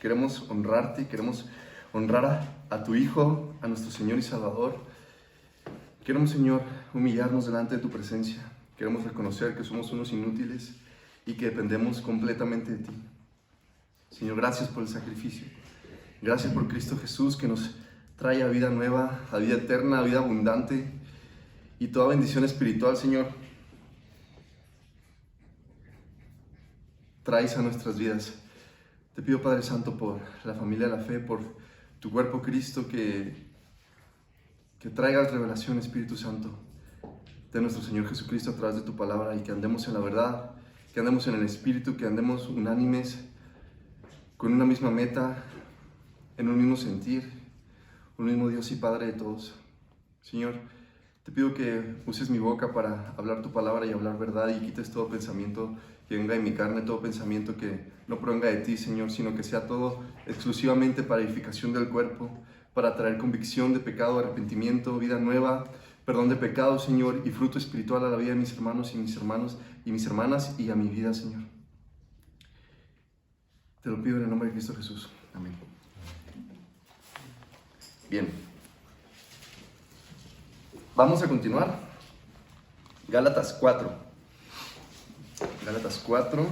Queremos honrarte, queremos honrar a tu Hijo, a nuestro Señor y Salvador. Queremos, Señor, humillarnos delante de tu presencia. Queremos reconocer que somos unos inútiles y que dependemos completamente de ti. Señor, gracias por el sacrificio. Gracias por Cristo Jesús, que nos trae a vida nueva, a vida eterna, a vida abundante y toda bendición espiritual, Señor. Traes a nuestras vidas. Te pido, Padre Santo, por la familia de la fe, por tu cuerpo Cristo, que traigas revelación, Espíritu Santo, de nuestro Señor Jesucristo a través de tu palabra, y que andemos en la verdad, que andemos en el Espíritu, que andemos unánimes, con una misma meta, en un mismo sentir, un mismo Dios y Padre de todos. Señor, te pido que uses mi boca para hablar tu palabra y hablar verdad, y quites todo pensamiento que venga de mi carne, todo pensamiento que no provenga de ti, Señor, sino que sea todo exclusivamente para edificación del cuerpo, para traer convicción de pecado, arrepentimiento, vida nueva, perdón de pecado, Señor, y fruto espiritual a la vida de mis hermanos y mis hermanas y a mi vida, Señor. Te lo pido en el nombre de Cristo Jesús. Amén. Bien. Vamos a continuar. Gálatas 4. Gálatas 4.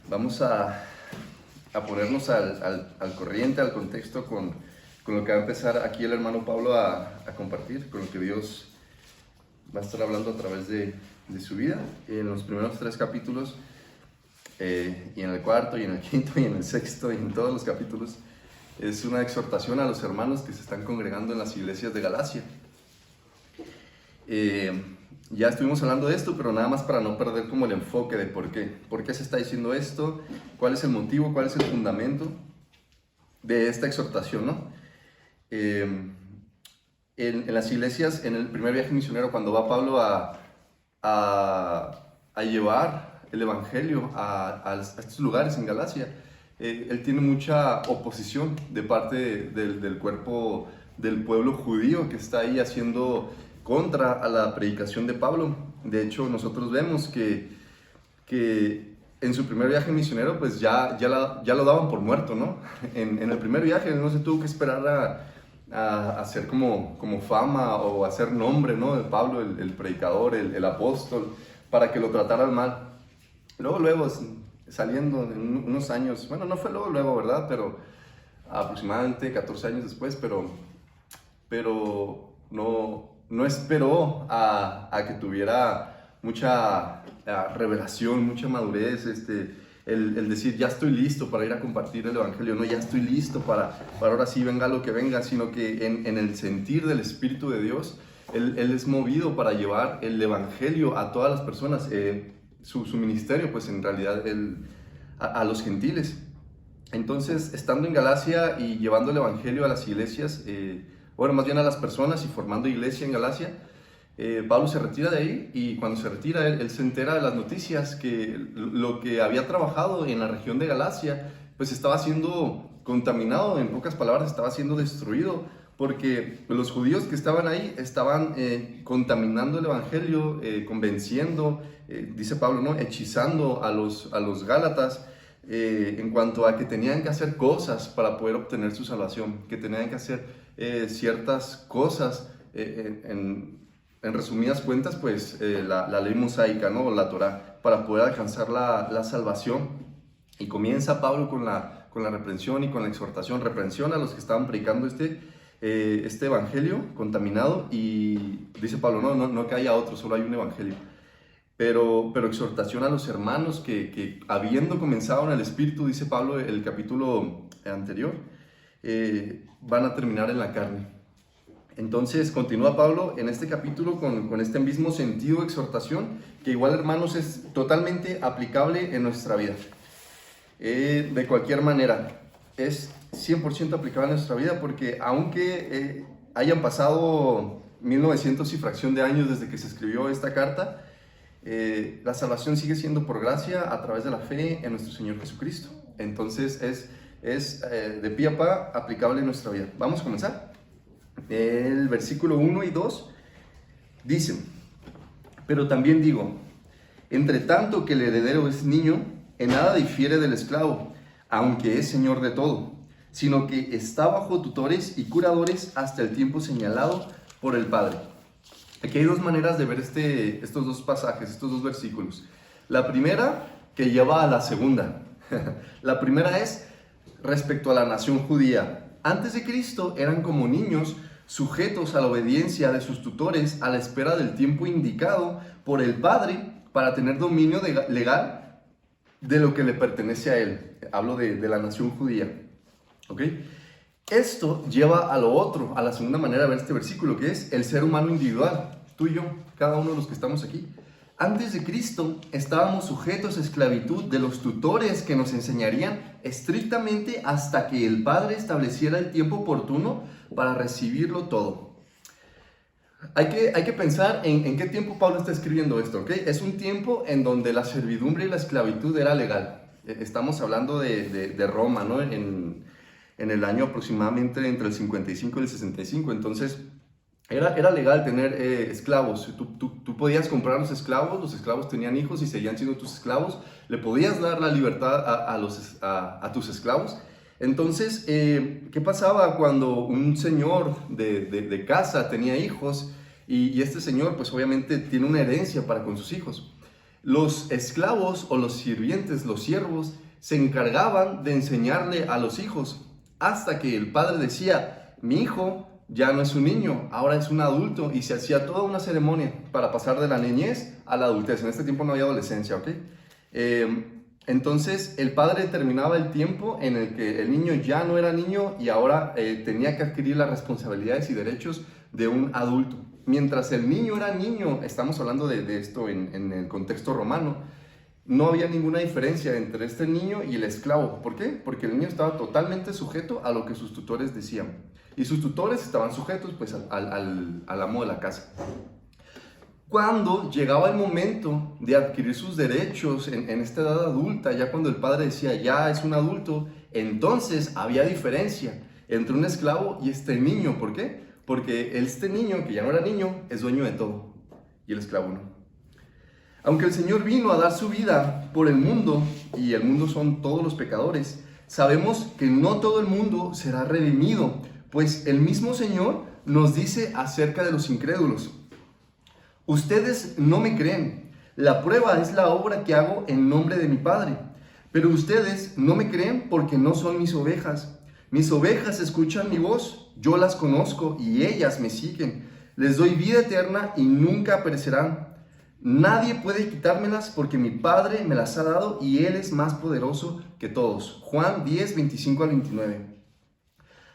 Vamos a ponernos al corriente, al contexto con lo que va a empezar aquí el hermano Pablo a compartir, con lo que Dios va a estar hablando a través de su vida. En los primeros 3 capítulos, y en el 4, y en el 5, y en el 6, y en todos los capítulos, es una exhortación a los hermanos que se están congregando en las iglesias de Galacia. Ya estuvimos hablando de esto, pero nada más para no perder como el enfoque de por qué se está diciendo esto, cuál es el motivo, cuál es el fundamento de esta exhortación, ¿no? En las iglesias, en el primer viaje misionero, cuando va Pablo a llevar el evangelio a estos lugares en Galacia, él tiene mucha oposición de parte del cuerpo del pueblo judío que está ahí haciendo contra a la predicación de Pablo. De hecho, nosotros vemos que en su primer viaje misionero, pues ya lo daban por muerto, ¿no? En el primer viaje no se tuvo que esperar a hacer como fama o hacer nombre, ¿no? De Pablo, el predicador, el apóstol, para que lo trataran mal. Luego, saliendo en unos años, bueno, no fue luego, ¿verdad? Pero aproximadamente 14 años después, pero no esperó a que tuviera mucha revelación, mucha madurez, el decir, ya estoy listo para ir a compartir el evangelio, no, ya estoy listo para ahora sí venga lo que venga, sino que en el sentir del Espíritu de Dios, él es movido para llevar el evangelio a todas las personas. Su ministerio, pues en realidad a los gentiles. Entonces, estando en Galacia y llevando el evangelio a las iglesias, bueno, más bien a las personas, y formando iglesia en Galacia, Pablo se retira de ahí, y cuando se retira él se entera de las noticias que lo que había trabajado en la región de Galacia pues estaba siendo contaminado, en pocas palabras estaba siendo destruido, porque los judíos que estaban ahí estaban contaminando el evangelio, convenciendo, dice Pablo, ¿no? Hechizando a los gálatas, en cuanto a que tenían que hacer cosas para poder obtener su salvación, que tenían que hacer ciertas cosas, en resumidas cuentas, pues la ley mosaica, ¿no? La Torá, para poder alcanzar la salvación. Y comienza Pablo con la reprensión y con la exhortación, reprensión a los que estaban predicando este evangelio contaminado, y dice Pablo, no que haya otro, solo hay un evangelio. Pero exhortación a los hermanos que habiendo comenzado en el Espíritu, dice Pablo el capítulo anterior, van a terminar en la carne. Entonces continúa Pablo en este capítulo con este mismo sentido de exhortación, que igual, hermanos, es totalmente aplicable en nuestra vida. De cualquier manera, es 100% aplicable en nuestra vida, porque aunque hayan pasado 1900 y fracción de años desde que se escribió esta carta, la salvación sigue siendo por gracia a través de la fe en nuestro Señor Jesucristo. Entonces es de pie a pa aplicable en nuestra vida. Vamos a comenzar. El versículo 1 y 2 Dicen, pero también digo, entre tanto que el heredero es niño, en nada difiere del esclavo, aunque es señor de todo, sino que está bajo tutores y curadores hasta el tiempo señalado por el Padre. Aquí hay dos maneras de ver estos dos pasajes, estos dos versículos. La primera, que lleva a la segunda. La primera es respecto a la nación judía. Antes de Cristo eran como niños sujetos a la obediencia de sus tutores a la espera del tiempo indicado por el Padre para tener dominio legal de lo que le pertenece a él. Hablo de la nación judía. ¿Ok? Esto lleva a lo otro, a la segunda manera de ver este versículo, que es el ser humano individual, tú y yo, cada uno de los que estamos aquí. Antes de Cristo estábamos sujetos a esclavitud de los tutores que nos enseñarían estrictamente hasta que el Padre estableciera el tiempo oportuno para recibirlo todo. Hay que pensar en qué tiempo Pablo está escribiendo esto, ¿ok? Es un tiempo en donde la servidumbre y la esclavitud era legal. Estamos hablando de Roma, ¿no? En el año aproximadamente entre el 55 y el 65, entonces era legal tener esclavos. Tú podías comprar los esclavos tenían hijos y seguían siendo tus esclavos, le podías dar la libertad a tus esclavos. Entonces, ¿qué pasaba cuando un señor de casa tenía hijos y este señor pues obviamente tiene una herencia para con sus hijos? Los esclavos o los sirvientes, los siervos, se encargaban de enseñarle a los hijos hasta que el padre decía, mi hijo ya no es un niño, ahora es un adulto, y se hacía toda una ceremonia para pasar de la niñez a la adultez. En este tiempo no había adolescencia, ¿ok? Entonces el padre determinaba el tiempo en el que el niño ya no era niño y ahora tenía que adquirir las responsabilidades y derechos de un adulto. Mientras el niño era niño, estamos hablando de esto en el contexto romano, no había ninguna diferencia entre este niño y el esclavo. ¿Por qué? Porque el niño estaba totalmente sujeto a lo que sus tutores decían. Y sus tutores estaban sujetos pues al amo de la casa. Cuando llegaba el momento de adquirir sus derechos en esta edad adulta, ya cuando el padre decía ya es un adulto, entonces había diferencia entre un esclavo y este niño. ¿Por qué? Porque este niño, que ya no era niño, es dueño de todo y el esclavo no. Aunque el Señor vino a dar su vida por el mundo, y el mundo son todos los pecadores, sabemos que no todo el mundo será redimido, pues el mismo Señor nos dice acerca de los incrédulos. Ustedes no me creen, la prueba es la obra que hago en nombre de mi Padre, pero ustedes no me creen porque no son mis ovejas. Mis ovejas escuchan mi voz, yo las conozco y ellas me siguen. Les doy vida eterna y nunca perecerán. Nadie puede quitármelas porque mi Padre me las ha dado y Él es más poderoso que todos. Juan 10, 25 al 29.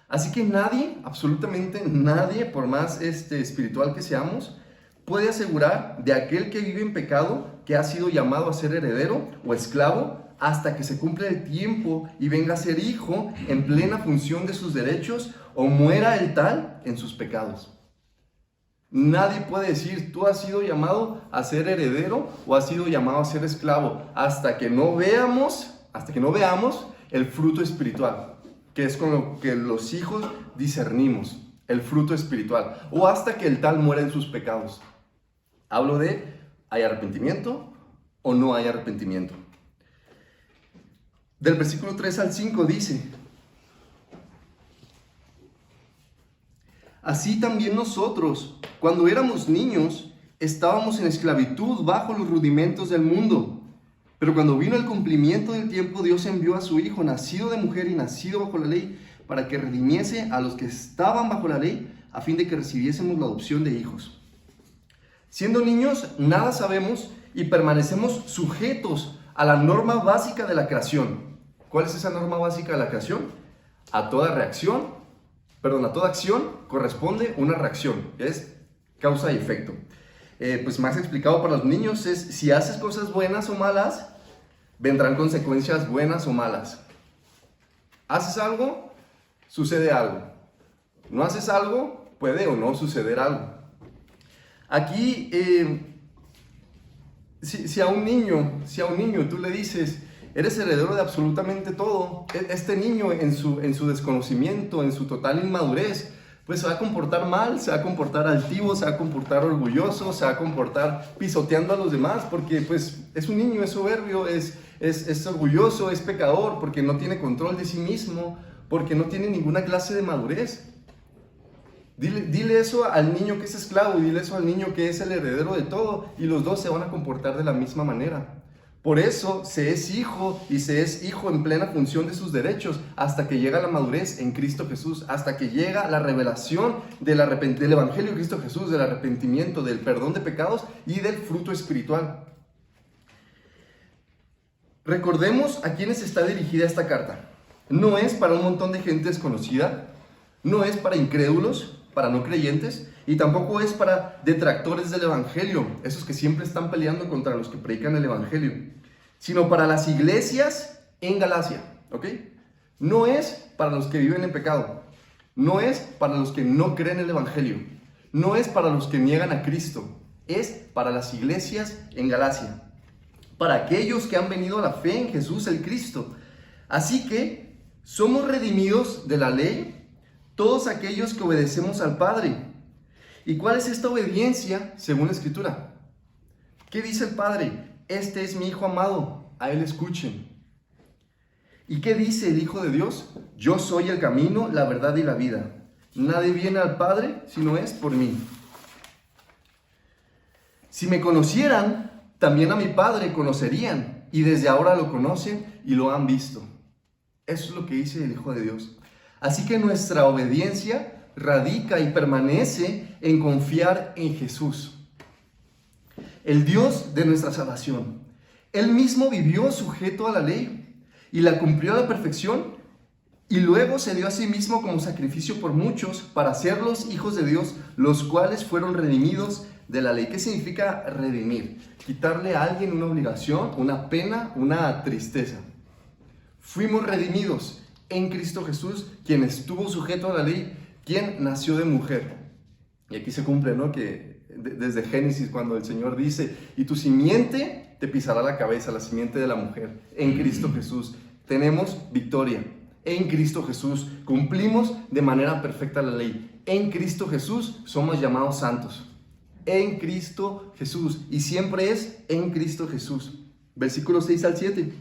Así que nadie, absolutamente nadie, por más espiritual que seamos, puede asegurar de aquel que vive en pecado que ha sido llamado a ser heredero o esclavo hasta que se cumpla el tiempo y venga a ser hijo en plena función de sus derechos o muera el tal en sus pecados. Nadie puede decir, tú has sido llamado a ser heredero o has sido llamado a ser esclavo hasta que no veamos el fruto espiritual, que es con lo que los hijos discernimos, el fruto espiritual, o hasta que el tal muera en sus pecados. Hablo de, ¿hay arrepentimiento o no hay arrepentimiento? Del versículo 3 al 5 dice, así también nosotros, cuando éramos niños, estábamos en esclavitud bajo los rudimentos del mundo. Pero cuando vino el cumplimiento del tiempo, Dios envió a su Hijo, nacido de mujer y nacido bajo la ley, para que redimiese a los que estaban bajo la ley, a fin de que recibiésemos la adopción de hijos. Siendo niños, nada sabemos y permanecemos sujetos a la norma básica de la creación. ¿Cuál es esa norma básica de la creación? A toda acción corresponde una reacción, es causa y efecto. Pues más explicado para los niños es, si haces cosas buenas o malas, vendrán consecuencias buenas o malas. Haces algo, sucede algo. No haces algo, puede o no suceder algo. Aquí, si a un niño tú le dices, eres heredero de absolutamente todo, este niño en su desconocimiento, en su total inmadurez, pues se va a comportar mal, se va a comportar altivo, se va a comportar orgulloso, se va a comportar pisoteando a los demás, porque pues es un niño, es soberbio, es orgulloso, es pecador, porque no tiene control de sí mismo, porque no tiene ninguna clase de madurez. Dile eso al niño que es esclavo, dile eso al niño que es el heredero de todo, y los dos se van a comportar de la misma manera. Por eso se es hijo y se es hijo en plena función de sus derechos hasta que llega la madurez en Cristo Jesús, hasta que llega la revelación del Evangelio de Cristo Jesús, del arrepentimiento, del perdón de pecados y del fruto espiritual. Recordemos a quiénes está dirigida esta carta. No es para un montón de gente desconocida, no es para incrédulos, para no creyentes, y tampoco es para detractores del Evangelio, esos que siempre están peleando contra los que predican el Evangelio, sino para las iglesias en Galacia, ¿ok? No es para los que viven en pecado, no es para los que no creen el Evangelio, no es para los que niegan a Cristo, es para las iglesias en Galacia, para aquellos que han venido a la fe en Jesús el Cristo. Así que somos redimidos de la ley, todos aquellos que obedecemos al Padre. ¿Y cuál es esta obediencia según la Escritura? ¿Qué dice el Padre? Este es mi Hijo amado, a Él escuchen. ¿Y qué dice el Hijo de Dios? Yo soy el camino, la verdad y la vida. Nadie viene al Padre si no es por mí. Si me conocieran, también a mi Padre conocerían, y desde ahora lo conocen y lo han visto. Eso es lo que dice el Hijo de Dios. Así que nuestra obediencia radica y permanece en confiar en Jesús, el Dios de nuestra salvación. Él mismo vivió sujeto a la ley y la cumplió a la perfección, y luego se dio a sí mismo como sacrificio por muchos para hacerlos hijos de Dios, los cuales fueron redimidos de la ley. ¿Qué significa redimir? Quitarle a alguien una obligación, una pena, una tristeza. Fuimos redimidos en Cristo Jesús, quien estuvo sujeto a la ley, quien nació de mujer. Y aquí se cumple, ¿no? Que desde Génesis, cuando el Señor dice, y tu simiente te pisará la cabeza, la simiente de la mujer. En Cristo Jesús tenemos victoria. En Cristo Jesús cumplimos de manera perfecta la ley. En Cristo Jesús somos llamados santos. En Cristo Jesús. Y siempre es en Cristo Jesús. Versículos 6 al 7.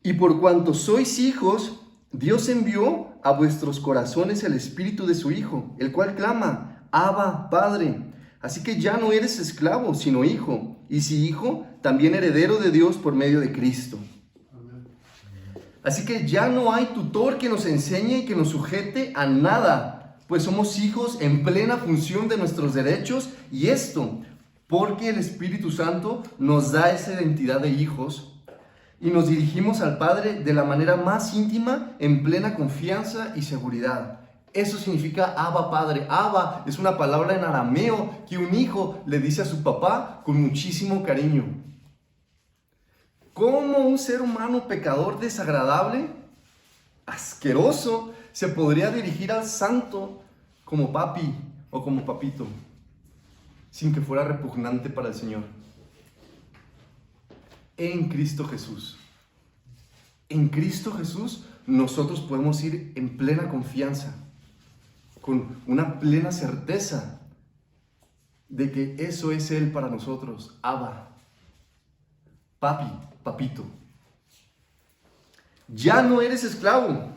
Y por cuanto sois hijos, Dios envió a vuestros corazones el Espíritu de su Hijo, el cual clama, Abba, Padre. Así que ya no eres esclavo, sino hijo. Y si hijo, también heredero de Dios por medio de Cristo. Así que ya no hay tutor que nos enseñe y que nos sujete a nada, pues somos hijos en plena función de nuestros derechos, y esto porque el Espíritu Santo nos da esa identidad de hijos y nos dirigimos al Padre de la manera más íntima, en plena confianza y seguridad. Eso significa Abba, Padre. Abba es una palabra en arameo que un hijo le dice a su papá con muchísimo cariño. ¿Cómo un ser humano pecador desagradable, asqueroso, se podría dirigir al santo como papi o como papito, sin que fuera repugnante para el Señor? En Cristo Jesús. En Cristo Jesús nosotros podemos ir en plena confianza, con una plena certeza de que eso es Él para nosotros. Abba, papi, papito. Ya no eres esclavo.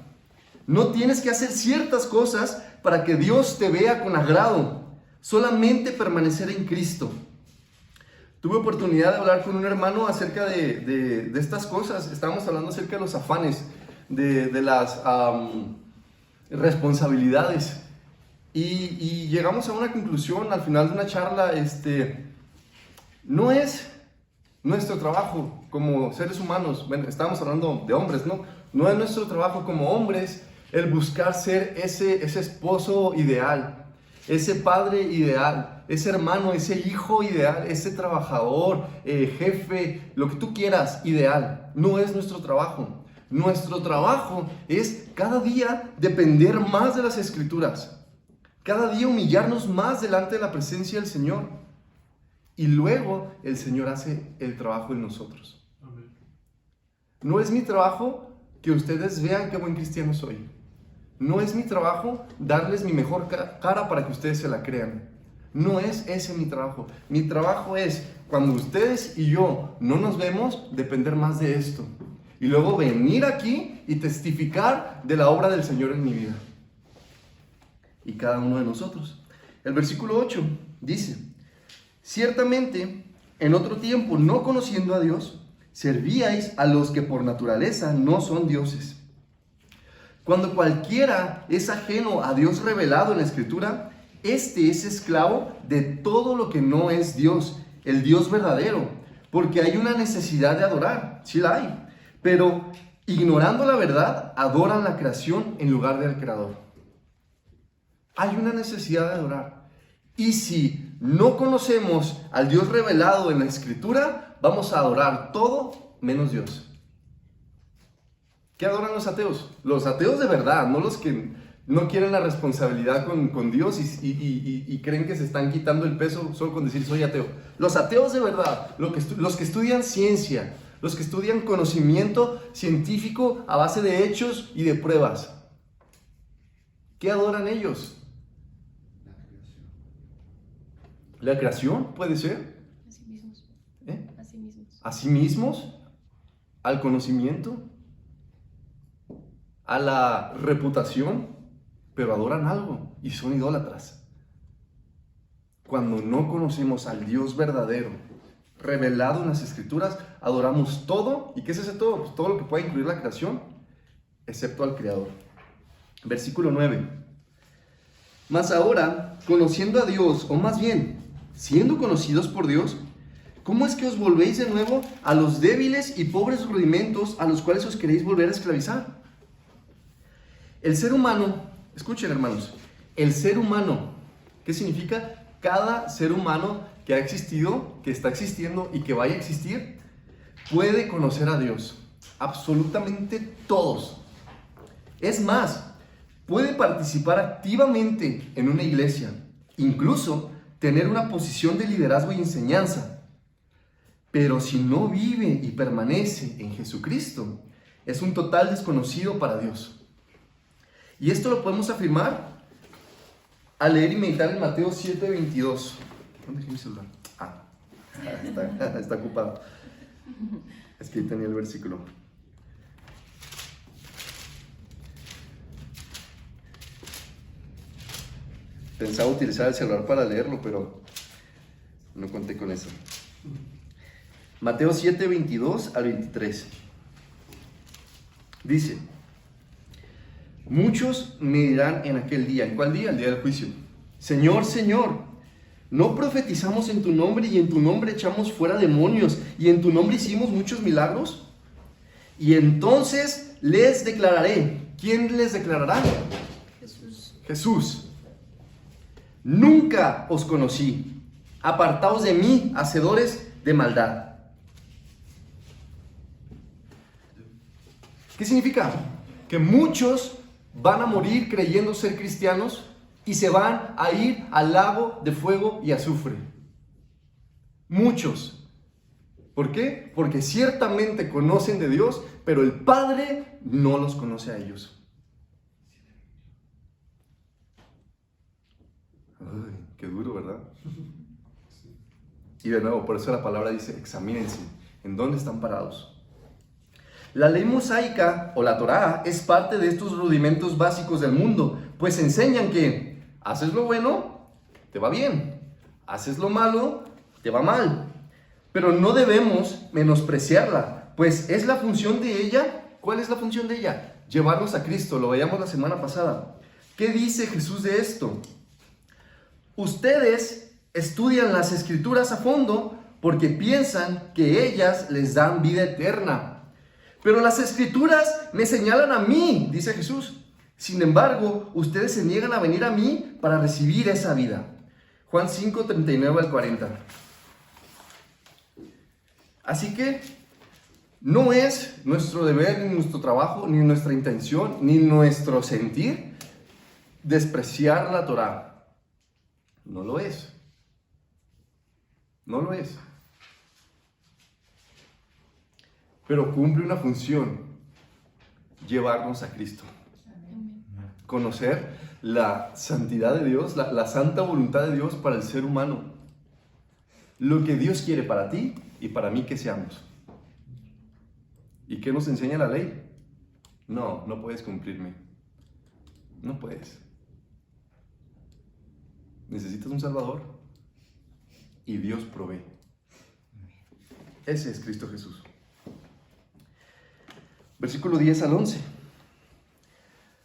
No tienes que hacer ciertas cosas para que Dios te vea con agrado. Solamente permanecer en Cristo. Tuve oportunidad de hablar con un hermano acerca de estas cosas. Estábamos hablando acerca de los afanes, de las responsabilidades. Y llegamos a una conclusión al final de una charla. No es nuestro trabajo como seres humanos. Bueno, estábamos hablando de hombres, ¿no? No es nuestro trabajo como hombres el buscar ser ese esposo ideal, ese padre ideal, ese hermano, ese hijo ideal, ese trabajador, jefe, lo que tú quieras, ideal. No es nuestro trabajo. Nuestro trabajo es cada día depender más de las Escrituras, cada día humillarnos más delante de la presencia del Señor, y luego el Señor hace el trabajo en nosotros. Amén. No es mi trabajo que ustedes vean qué buen cristiano soy. No es mi trabajo darles mi mejor cara para que ustedes se la crean. No es ese mi trabajo. Mi trabajo es, cuando ustedes y yo no nos vemos, depender más de esto. Y luego venir aquí y testificar de la obra del Señor en mi vida. Y cada uno de nosotros. El versículo 8 dice: ciertamente, en otro tiempo, no conociendo a Dios, servíais a los que por naturaleza no son dioses. Cuando cualquiera es ajeno a Dios revelado en la Escritura, este es esclavo de todo lo que no es Dios, el Dios verdadero, porque hay una necesidad de adorar, sí la hay, pero ignorando la verdad, adoran la creación en lugar del Creador. Hay una necesidad de adorar. Y si no conocemos al Dios revelado en la Escritura, vamos a adorar todo menos Dios. ¿Qué adoran los ateos? Los ateos de verdad, no los que no quieren la responsabilidad con Dios y creen que se están quitando el peso solo con decir soy ateo. Los ateos de verdad, los que estudian ciencia, los que estudian conocimiento científico a base de hechos y de pruebas. ¿Qué adoran ellos? ¿La creación puede ser? A sí mismos. A sí mismos. ¿A sí mismos? ¿Al conocimiento? ¿A la reputación? Pero adoran algo y son idólatras. Cuando no conocemos al Dios verdadero, revelado en las Escrituras, adoramos todo. ¿Y qué es ese todo? Pues todo lo que puede incluir la creación, excepto al Creador. Versículo 9. Mas ahora, conociendo a Dios, o más bien, siendo conocidos por Dios, ¿cómo es que os volvéis de nuevo a los débiles y pobres rudimentos a los cuales os queréis volver a esclavizar? El ser humano, escuchen hermanos, el ser humano, ¿qué significa? Cada ser humano que ha existido, que está existiendo y que vaya a existir, puede conocer a Dios. Absolutamente todos. Es más, puede participar activamente en una iglesia, incluso tener una posición de liderazgo y enseñanza. Pero si no vive y permanece en Jesucristo, es un total desconocido para Dios. Y esto lo podemos afirmar al leer y meditar en Mateo 7:22. ¿Dónde dejé mi celular? Está ocupado. Es que ahí tenía el versículo. Pensaba utilizar el celular para leerlo, pero no conté con eso. Mateo 7:22 al 23. Dice: muchos me dirán en aquel día. ¿En cuál día? El día del juicio. Señor, Señor, ¿no profetizamos en tu nombre y en tu nombre echamos fuera demonios y en tu nombre hicimos muchos milagros? Y entonces les declararé. ¿Quién les declarará? Jesús. Nunca os conocí. Apartaos de mí, hacedores de maldad. ¿Qué significa? Que muchos van a morir creyendo ser cristianos y se van a ir al lago de fuego y azufre. Muchos. ¿Por qué? Porque ciertamente conocen de Dios, pero el Padre no los conoce a ellos. Ay, qué duro, ¿verdad? Y de nuevo, por eso la palabra dice, examínense, ¿en dónde están parados? La ley mosaica o la Torá es parte de estos rudimentos básicos del mundo, pues enseñan que haces lo bueno, te va bien, haces lo malo, te va mal. Pero no debemos menospreciarla, pues es la función de ella. ¿Cuál es la función de ella? Llevarnos a Cristo, lo veíamos la semana pasada. ¿Qué dice Jesús de esto? Ustedes estudian las Escrituras a fondo porque piensan que ellas les dan vida eterna. Pero las Escrituras me señalan a mí, dice Jesús. Sin embargo, ustedes se niegan a venir a mí para recibir esa vida. Juan 5, 39 al 40. Así que no es nuestro deber, ni nuestro trabajo, ni nuestra intención, ni nuestro sentir despreciar la Torá. No lo es. No lo es. Pero cumple una función: llevarnos a Cristo. conocer la santidad de Dios, la santa voluntad de Dios para el ser humano. Lo que Dios quiere para ti y para mí que seamos. ¿Y qué nos enseña la ley? No puedes cumplirme. No puedes. Necesitas un Salvador y Dios provee. Ese es Cristo Jesús. Versículo 10 al 11.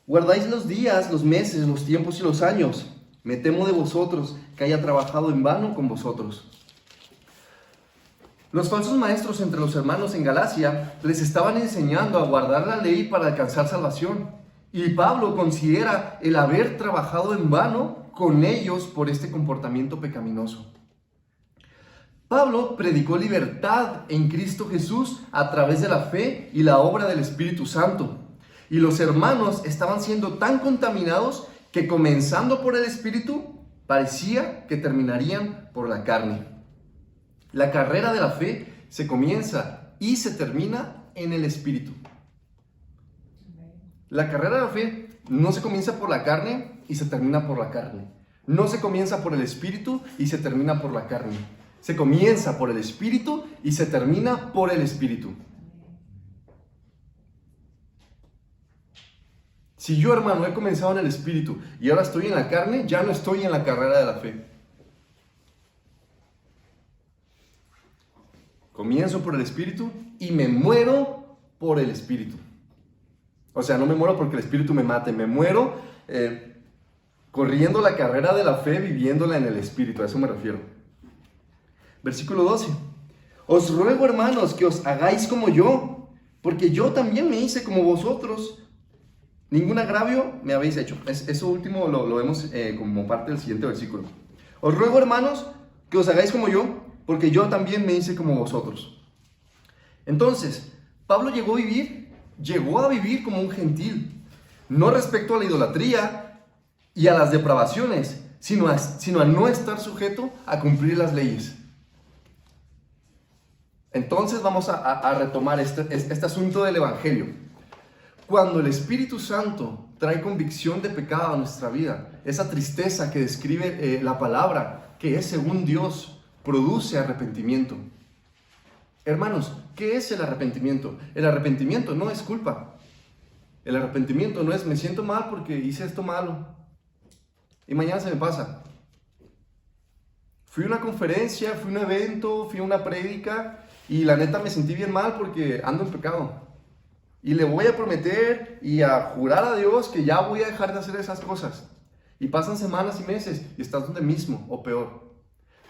Guardáis los días, los meses, los tiempos y los años. Me temo de vosotros, que haya trabajado en vano con vosotros. Los falsos maestros entre los hermanos en Galacia les estaban enseñando a guardar la ley para alcanzar salvación. Y Pablo considera el haber trabajado en vano con ellos por este comportamiento pecaminoso. Pablo predicó libertad en Cristo Jesús a través de la fe y la obra del Espíritu Santo. Y los hermanos estaban siendo tan contaminados que comenzando por el Espíritu, parecía que terminarían por la carne. La carrera de la fe se comienza y se termina en el Espíritu. La carrera de la fe no se comienza por la carne y se termina por la carne. No se comienza por el Espíritu y se termina por la carne. Se comienza por el Espíritu y se termina por el Espíritu. Si yo, hermano, he comenzado en el Espíritu y ahora estoy en la carne, ya no estoy en la carrera de la fe. Comienzo por el Espíritu y me muero por el Espíritu. O sea, no me muero porque el Espíritu me mate, me muero corriendo la carrera de la fe, viviéndola en el Espíritu, a eso me refiero. Versículo 12. Os ruego, hermanos, que os hagáis como yo, porque yo también me hice como vosotros. Ningún agravio me habéis hecho. Eso último lo vemos como parte del siguiente versículo. Os ruego, hermanos, que os hagáis como yo, porque yo también me hice como vosotros. Entonces, Pablo llegó a vivir como un gentil, no respecto a la idolatría y a las depravaciones, sino a no estar sujeto a cumplir las leyes. Entonces vamos a retomar este asunto del Evangelio. Cuando el Espíritu Santo trae convicción de pecado a nuestra vida, esa tristeza que describe la palabra, que es según Dios, produce arrepentimiento. Hermanos, ¿qué es el arrepentimiento? El arrepentimiento no es culpa. El arrepentimiento no es me siento mal porque hice esto malo y mañana se me pasa. Fui a una conferencia, fui a un evento, fui a una prédica y la neta me sentí bien mal porque ando en pecado. Y le voy a prometer y a jurar a Dios que ya voy a dejar de hacer esas cosas. Y pasan semanas y meses y estás donde mismo o peor.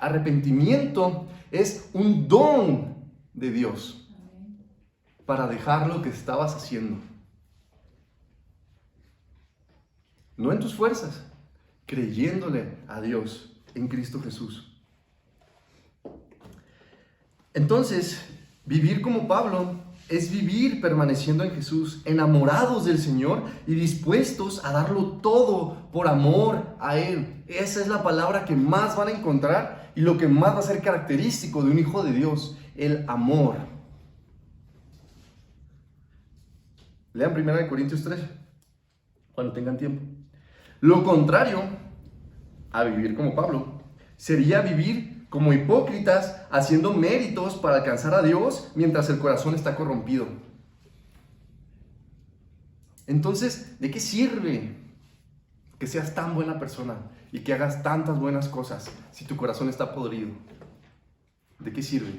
Arrepentimiento es un don de Dios para dejar lo que estabas haciendo. No en tus fuerzas, creyéndole a Dios en Cristo Jesús. Entonces, vivir como Pablo es vivir permaneciendo en Jesús, enamorados del Señor y dispuestos a darlo todo por amor a Él. Esa es la palabra que más van a encontrar y lo que más va a ser característico de un hijo de Dios, el amor. Lean 1 Corintios 13, cuando tengan tiempo. Lo contrario a vivir como Pablo sería vivir como hipócritas, haciendo méritos para alcanzar a Dios mientras el corazón está corrompido. Entonces, ¿de qué sirve que seas tan buena persona y que hagas tantas buenas cosas si tu corazón está podrido? ¿De qué sirve?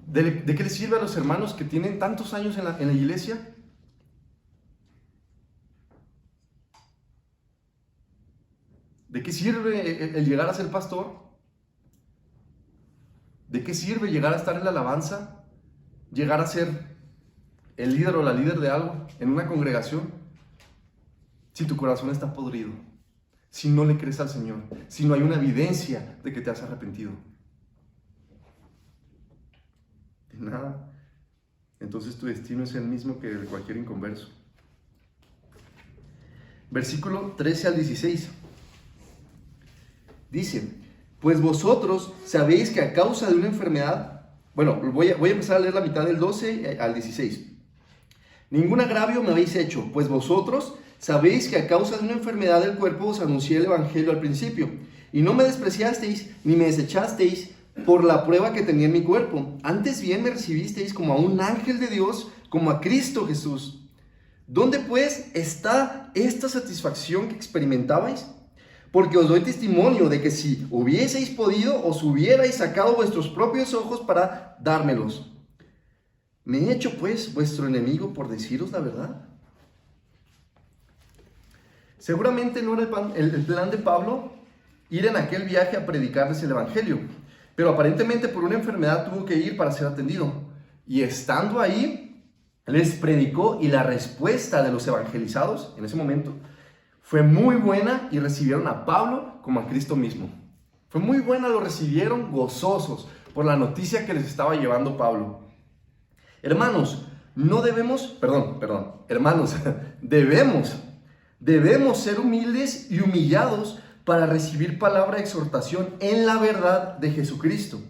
¿De qué les sirve a los hermanos que tienen tantos años en la iglesia? ¿De qué sirve el llegar a ser pastor? ¿De qué sirve llegar a estar en la alabanza? ¿Llegar a ser el líder o la líder de algo en una congregación? Si tu corazón está podrido, si no le crees al Señor, si no hay una evidencia de que te has arrepentido. De nada. Entonces tu destino es el mismo que el de cualquier inconverso. Versículo 13 al 16. Dice, pues vosotros sabéis que a causa de una enfermedad, voy a empezar a leer la mitad del 12 al 16. Ningún agravio me habéis hecho, pues vosotros sabéis que a causa de una enfermedad del cuerpo os anuncié el evangelio al principio, y no me despreciasteis ni me desechasteis por la prueba que tenía en mi cuerpo. Antes bien me recibisteis como a un ángel de Dios, como a Cristo Jesús. ¿Dónde pues está esta satisfacción que experimentabais? Porque os doy testimonio de que si hubieseis podido, os hubierais sacado vuestros propios ojos para dármelos. ¿Me he hecho pues vuestro enemigo por deciros la verdad? Seguramente no era el plan de Pablo ir en aquel viaje a predicarles el evangelio, pero aparentemente por una enfermedad tuvo que ir para ser atendido. Y estando ahí, les predicó, y la respuesta de los evangelizados en ese momento fue muy buena, y recibieron a Pablo como a Cristo mismo. Fue muy buena, lo recibieron gozosos por la noticia que les estaba llevando Pablo. Hermanos, hermanos, debemos ser humildes y humillados para recibir palabra de exhortación en la verdad de Jesucristo.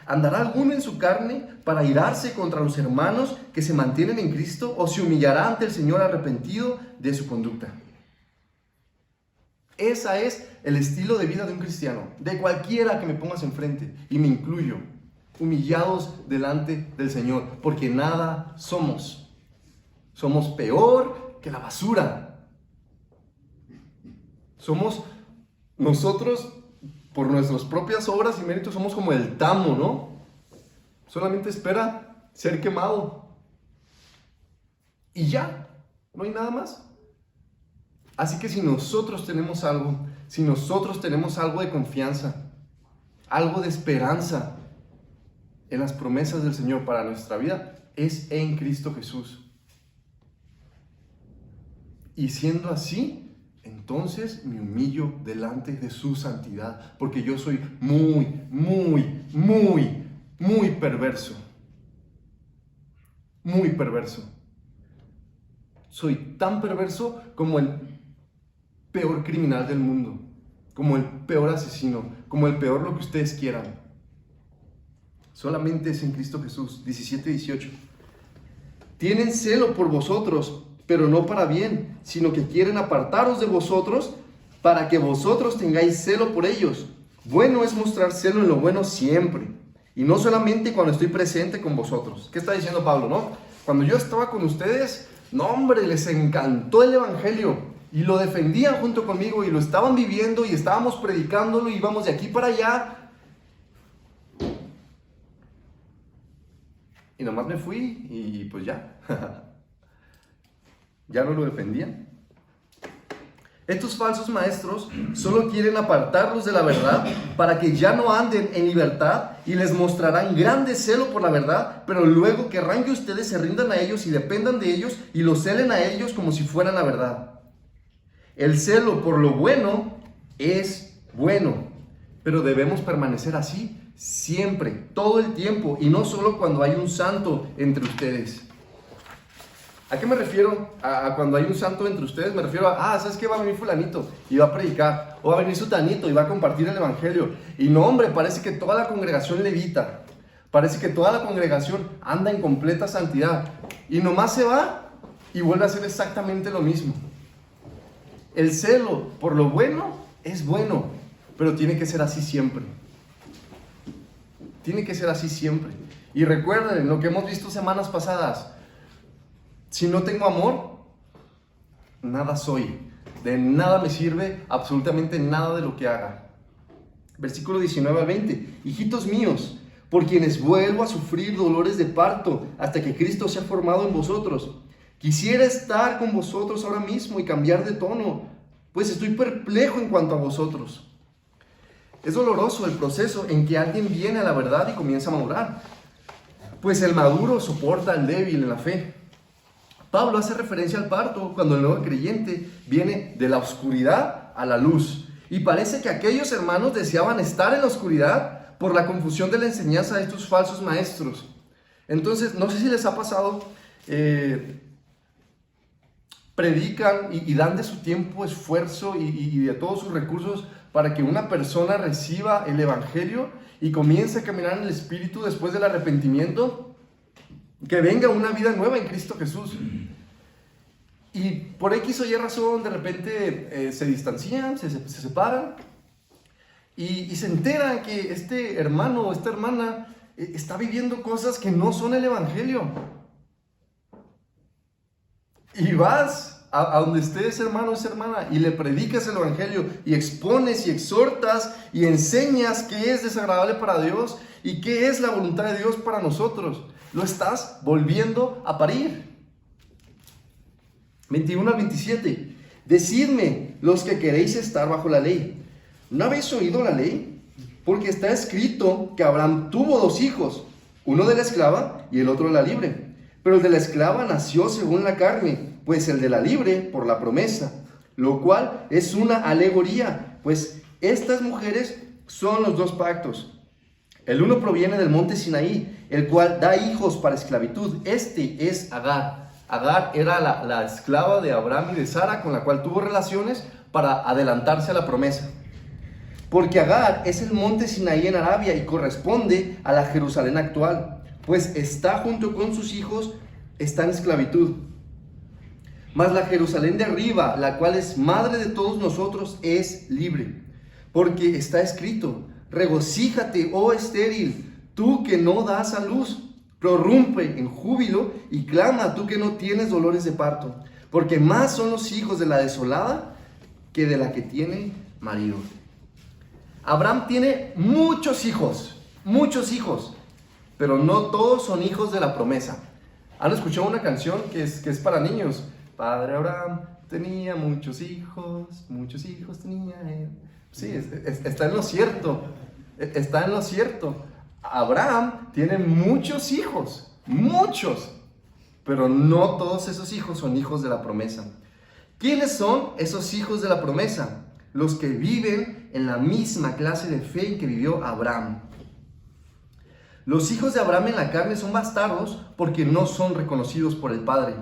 ¿Andará alguno en su carne para irarse contra los hermanos que se mantienen en Cristo, o se humillará ante el Señor arrepentido de su conducta? Ese es el estilo de vida de un cristiano, de cualquiera que me pongas enfrente, y me incluyo. Humillados delante del Señor, porque nada somos. Somos peor que la basura. Somos nosotros, por nuestras propias obras y méritos, somos como el tamo, ¿no? Solamente espera ser quemado. Y ya, no hay nada más. Así que si nosotros tenemos algo de confianza, algo de esperanza en las promesas del Señor para nuestra vida, es en Cristo Jesús. Y siendo así, entonces me humillo delante de su santidad, porque yo soy muy perverso. Muy perverso. Soy tan perverso como el peor criminal del mundo, como el peor asesino, como el peor lo que ustedes quieran. Solamente es en Cristo Jesús. 17-18. Tienen celo por vosotros, pero no para bien, sino que quieren apartaros de vosotros para que vosotros tengáis celo por ellos. Bueno es mostrar celo en lo bueno siempre, y no solamente cuando estoy presente con vosotros. ¿Qué está diciendo Pablo, no? Cuando yo estaba con ustedes, no hombre, les encantó el evangelio, y lo defendían junto conmigo, y lo estaban viviendo, y estábamos predicándolo, y íbamos de aquí para allá. Y nomás me fui y pues ya. Ya no lo defendían. Estos falsos maestros solo quieren apartarlos de la verdad para que ya no anden en libertad, y les mostrarán grande celo por la verdad, pero luego querrán que ustedes se rindan a ellos y dependan de ellos y los celen a ellos como si fueran la verdad. El celo por lo bueno es bueno, pero debemos permanecer así siempre, todo el tiempo, y no solo cuando hay un santo entre ustedes. ¿A qué me refiero? A cuando hay un santo entre ustedes, me refiero a, ¿sabes qué? Va a venir fulanito y va a predicar, o va a venir sutanito y va a compartir el evangelio, y no, hombre, parece que toda la congregación levita, parece que toda la congregación anda en completa santidad, y nomás se va y vuelve a hacer exactamente lo mismo. El celo por lo bueno es bueno, pero tiene que ser así siempre. Tiene que ser así siempre. Y recuerden lo que hemos visto semanas pasadas. Si no tengo amor, nada soy. De nada me sirve absolutamente nada de lo que haga. Versículo 19 al 20. Hijitos míos, por quienes vuelvo a sufrir dolores de parto hasta que Cristo sea formado en vosotros. Quisiera estar con vosotros ahora mismo y cambiar de tono, pues estoy perplejo en cuanto a vosotros. Es doloroso el proceso en que alguien viene a la verdad y comienza a madurar, pues el maduro soporta al débil en la fe. Pablo hace referencia al parto cuando el nuevo creyente viene de la oscuridad a la luz, y parece que aquellos hermanos deseaban estar en la oscuridad por la confusión de la enseñanza de estos falsos maestros. Entonces, no sé si les ha pasado, predican y dan de su tiempo, esfuerzo y de todos sus recursos para que una persona reciba el evangelio y comience a caminar en el Espíritu después del arrepentimiento, que venga una vida nueva en Cristo Jesús. Y por X o Y razón, de repente se distancian, se separan y se enteran que este hermano o esta hermana está viviendo cosas que no son el evangelio. Y vas a donde esté ese hermano o esa hermana y le predicas el evangelio y expones y exhortas y enseñas qué es desagradable para Dios y qué es la voluntad de Dios para nosotros. Lo estás volviendo a parir. 21 al 27. Decidme, los que queréis estar bajo la ley, ¿no habéis oído la ley? Porque está escrito que Abraham tuvo 2 hijos, uno de la esclava y el otro de la libre. Pero el de la esclava nació según la carne, pues el de la libre por la promesa, lo cual es una alegoría, pues estas mujeres son los 2 pactos. El uno proviene del monte Sinaí, el cual da hijos para esclavitud. Este es Agar. Agar era la esclava de Abraham y de Sara, con la cual tuvo relaciones para adelantarse a la promesa. Porque Agar es el monte Sinaí en Arabia y corresponde a la Jerusalén actual, pues está junto con sus hijos, está en esclavitud. Mas la Jerusalén de arriba, la cual es madre de todos nosotros, es libre. Porque está escrito: regocíjate, oh estéril, tú que no das a luz. Prorrumpe en júbilo y clama, tú que no tienes dolores de parto, porque más son los hijos de la desolada que de la que tiene marido. Abraham tiene muchos hijos, pero no todos son hijos de la promesa. ¿Han escuchado una canción que es para niños? Padre Abraham tenía muchos hijos tenía él. Sí, está en lo cierto, está en lo cierto. Abraham tiene muchos hijos, pero no todos esos hijos son hijos de la promesa. ¿Quiénes son esos hijos de la promesa? Los que viven en la misma clase de fe en que vivió Abraham. Los hijos de Abraham en la carne son bastardos porque no son reconocidos por el Padre.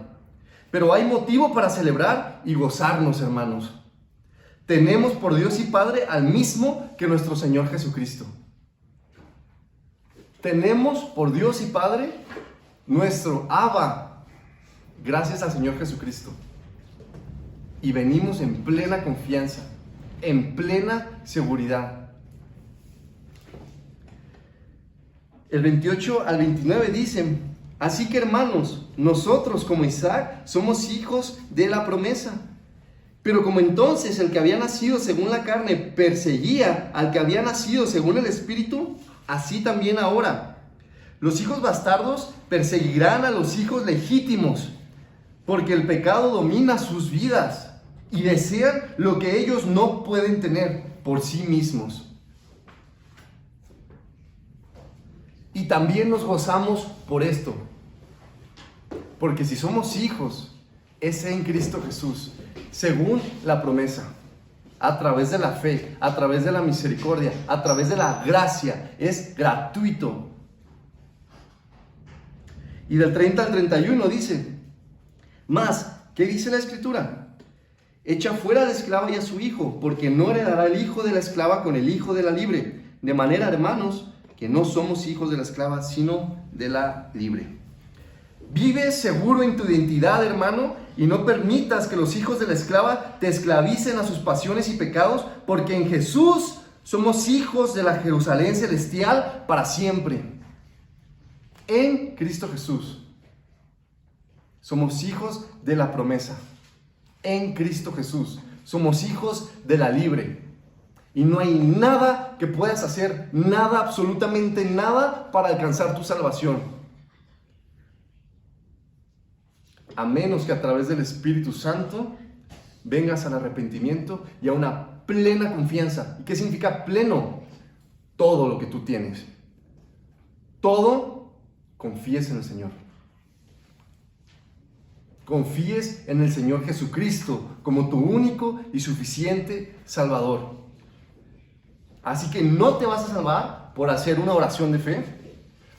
Pero hay motivo para celebrar y gozarnos, hermanos. Tenemos por Dios y Padre al mismo que nuestro Señor Jesucristo. Tenemos por Dios y Padre nuestro Abba, gracias al Señor Jesucristo. Y venimos en plena confianza, en plena seguridad. El 28 al 29 dicen: así que, hermanos, nosotros como Isaac somos hijos de la promesa. Pero como entonces el que había nacido según la carne perseguía al que había nacido según el Espíritu, así también ahora. Los hijos bastardos perseguirán a los hijos legítimos, porque el pecado domina sus vidas y desean lo que ellos no pueden tener por sí mismos. Y también nos gozamos por esto, porque si somos hijos, es en Cristo Jesús, según la promesa, a través de la fe, a través de la misericordia, a través de la gracia, es gratuito. Y del 30 al 31 dice: mas, ¿qué dice la Escritura? Echa fuera a la esclava y a su hijo, porque no heredará el hijo de la esclava con el hijo de la libre. De manera, hermanos, que no somos hijos de la esclava, sino de la libre. Vive seguro en tu identidad, hermano, y no permitas que los hijos de la esclava te esclavicen a sus pasiones y pecados, porque en Jesús somos hijos de la Jerusalén celestial para siempre. En Cristo Jesús somos hijos de la promesa. En Cristo Jesús somos hijos de la libre. Y no hay nada que puedas hacer, nada, absolutamente nada, para alcanzar tu salvación, a menos que a través del Espíritu Santo vengas al arrepentimiento y a una plena confianza. ¿Y qué significa pleno? Todo lo que tú tienes, todo, confíes en el Señor. Confíes en el Señor Jesucristo como tu único y suficiente Salvador. Así que no te vas a salvar por hacer una oración de fe.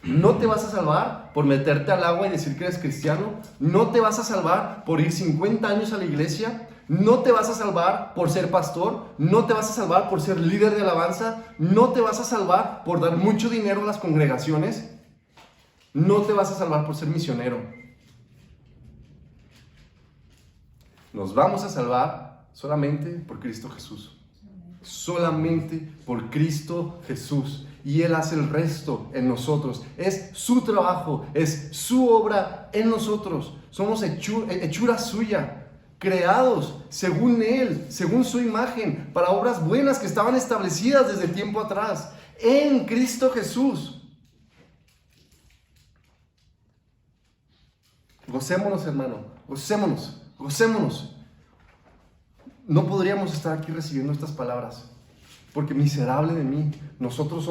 No te vas a salvar por meterte al agua y decir que eres cristiano. No te vas a salvar por ir 50 años a la iglesia. No te vas a salvar por ser pastor. No te vas a salvar por ser líder de alabanza. No te vas a salvar por dar mucho dinero a las congregaciones. No te vas a salvar por ser misionero. Nos vamos a salvar solamente por Cristo Jesús. Solamente por Cristo Jesús. Y Él hace el resto en nosotros. Es su trabajo, es su obra en nosotros. Somos hechura suya, creados según Él, según su imagen, para obras buenas que estaban establecidas desde tiempo atrás, en Cristo Jesús. Gocémonos, hermano, gocémonos, gocémonos. No podríamos estar aquí recibiendo estas palabras, porque miserable de mí, nosotros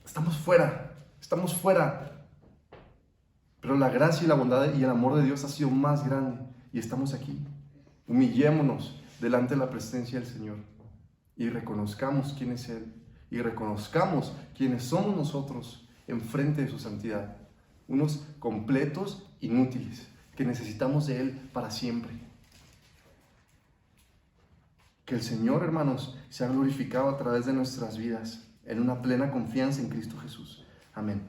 estamos fuera. Pero la gracia y la bondad y el amor de Dios ha sido más grande y estamos aquí. Humillémonos delante de la presencia del Señor y reconozcamos quién es Él y reconozcamos quiénes somos nosotros enfrente de su santidad. Unos completos inútiles que necesitamos de Él para siempre. Que el Señor, hermanos, sea glorificado a través de nuestras vidas en una plena confianza en Cristo Jesús. Amén.